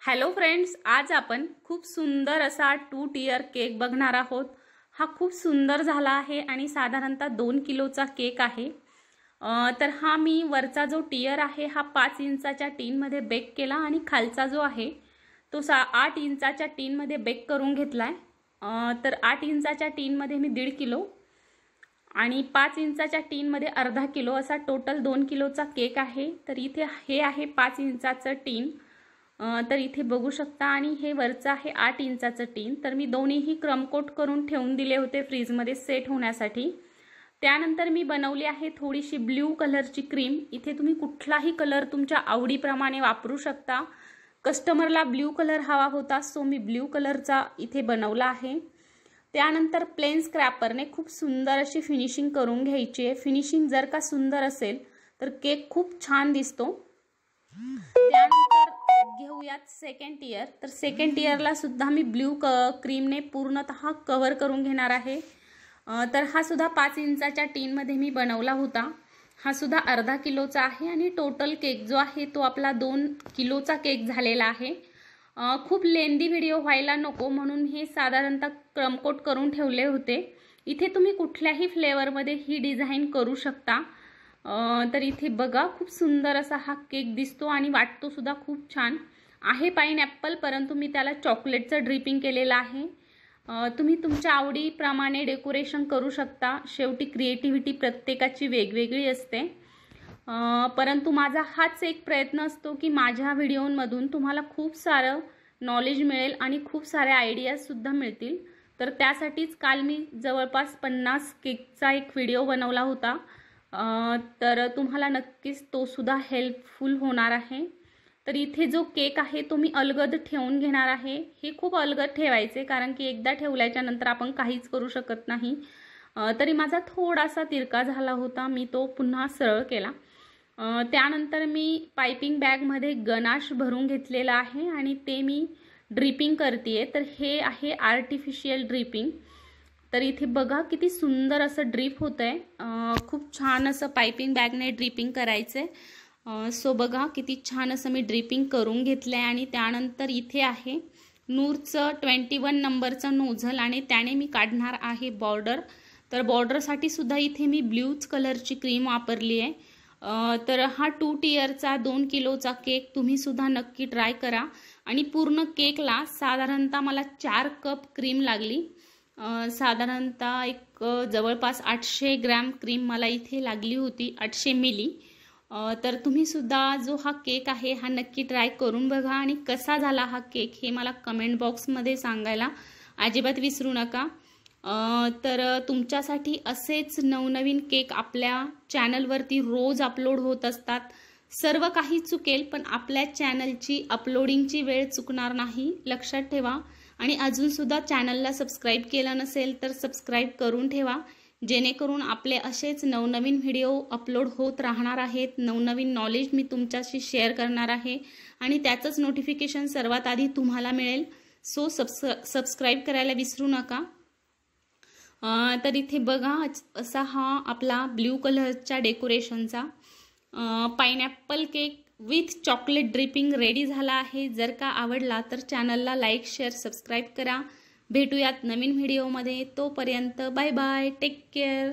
Hello friends, आज आपण खूप सुंदर असा 2 टियर केक बघणार आहोत। हा खूप सुंदर झाला आहे आणि साधारणतः 2 किलोचा केक आहे। तर हा मी वरचा जो टियर आहे हा 5 इंचाच्या टीन मध्ये बेक केला आणि खालचा जो आहे तो 8 इंचाच्या टीन मध्ये बेक करून घेतलाय। तर 8 इंचाच्या टीन मध्ये मी 1.5 किलो आणि 5 इंचाच्या टीन मध्ये अर्धा किलो असा टोटल 2 किलोचा केक आहे। तर इथे हे आहे 5 इंचाचं टीन, तर इथे बघू शकता, आणि हे वरचं आहे 8 इंचाचं टीन। तर मी दोन्हीही क्रम कोट करून ठेवून दिले होते फ्रीज मध्ये सेट होण्यासाठी। त्यानंतर मी बनवली आहे थोडीशी ब्ल्यू कलरची क्रीम। इथे तुम्ही कुठलाही कलर तुमच्या आवडीप्रमाणे वापरू शकता। कस्टमरला ब्ल्यू कलर हवा होता सो मी ब्ल्यू कलरचा इथे बनवला आहे। त्यानंतर प्लेन स्क्रॅपरने खूप सुंदर अशी फिनिशिंग करून घ्यायची आहे। फिनिशिंग जर का सुंदर असेल तर केक खूप छान दिसतो। त्यानंतर घेऊयात सेकंड टियर। तर सेकंड टियरला सुद्धा मी ब्ल्यू क्रीमने पूर्णतः कव्हर करून घेणार आहे। तर हा सुद्धा 5 इंचाच्या टीन मध्ये मी बनवला होता। हा सुद्धा अर्धा किलोचा आहे आणि टोटल केक जो आहे तो आपला 2 किलोचा केक झालेला आहे। खूप लेंदी व्हिडिओ व्हायला नको म्हणून हे साधारणतः क्रमकोट करून ठेवले होते। इथे तुम्ही कुठल्याही फ्लेवर मध्ये ही डिझाइन करू शकता। तर इथे बघा खूप सुंदर असा हा केक दिसतो आणि वाटतो सुद्धा खूप छान आहे। पाइनएप्पल, परंतु मी त्याला चॉकलेटचं ड्रिपिंग केलेलं आहे। तुम्ही तुमच्या आवडीप्रमाणे डेकोरेशन करू शकता। शेवटी क्रिएटिव्हिटी प्रत्येकाची वेगवेगळी असते, परंतु माझा हाच एक प्रयत्न असतो की माझ्या व्हिडिओंमधून तुम्हाला खूप सारं नॉलेज मिळेल आणि खूप सारे आयडियाज सुद्धा मिळतील। तर त्यासाठीच काल मी जवळपास 50 केकचा एक व्हिडिओ बनवला होता। तर तुम्हाला नक्कीच तो सुद्धा हेल्पफुल होणार आहे। तर इथे जो केक आहे तो मी अलगद ठेवून घेणार आहे। हे खूप अलगद ठेवायचे कारण की एकदा ठेवल्याच्या नंतर आपण काहीच करू शकत नाही। तरी माझा थोडासा तिरका झाला होता, मी तो पुन्हा सरळ केला। त्यानंतर मी पाइपिंग बॅग मध्ये गनाश भरून घेतलेला आहे आणि ते मी ड्रिपिंग करतेय। तर हे आहे आर्टिफिशियल ड्रिपिंग। तर इथे बघा किती सुंदर असं ड्रिप होतंय। खूप छान असं पाइपिंग बॅगने ड्रिपिंग करायचंय। सो बघा किती छान असं मी ड्रिपिंग करून घेतलंय। आणि त्यानंतर इथे आहे नूरचं 21 नंबरचं नोझल आणि त्याने मी काढणार आहे बॉर्डर। तर बॉर्डरसाठी सुद्धा इथे मी ब्ल्यूच कलरची क्रीम वापरली आहे। तर हा 2 टियरचा 2 किलोचा केक तुम्ही सुद्धा नक्की ट्राय करा। आणि पूर्ण केकला साधारणतः मला 4 कप क्रीम लागली। साधारणतः एक जवळपास 800 ग्रॅम क्रीम मला इथे लागली होती, 800 मिली। तर तुम्ही सुद्धा जो हा केक आहे हा नक्की ट्राय करून बघा आणि कसा झाला हा केक हे मला कमेंट बॉक्समध्ये सांगायला अजिबात विसरू नका। तर तुमच्यासाठी असेच नवनवीन केक आपल्या चॅनलवरती रोज अपलोड होत असतात। सर्व काही चुकेल पण आपल्या चॅनलची अपलोडिंगची वेळ चुकणार नाही, लक्षात ठेवा। आणि अजून सुद्धा चॅनलला सबस्क्राइब केलं नसेल तर सबस्क्राइब करून ठेवा, जेणेकरून आपले असेच नवनवीन व्हिडिओ अपलोड होत राहणार आहेत। नवनवीन नॉलेज मी तुमच्याशी शेअर करणार आहे आणि त्याचंच नोटिफिकेशन सर्वात आधी तुम्हाला मिळेल। सो सबस्क्राइब करायला विसरू नका। तर इथे बघा असा हा आपला ब्ल्यू कलरच्या डेकोरेशनचा pineapple cake with chocolate dripping ready झाला आहे। जर का आवडला तर चॅनलला लाईक, शेअर, सबस्क्राइब करा। भेटूयात नवीन व्हिडिओमध्ये, तोपर्यंत बाय बाय, टेक केअर।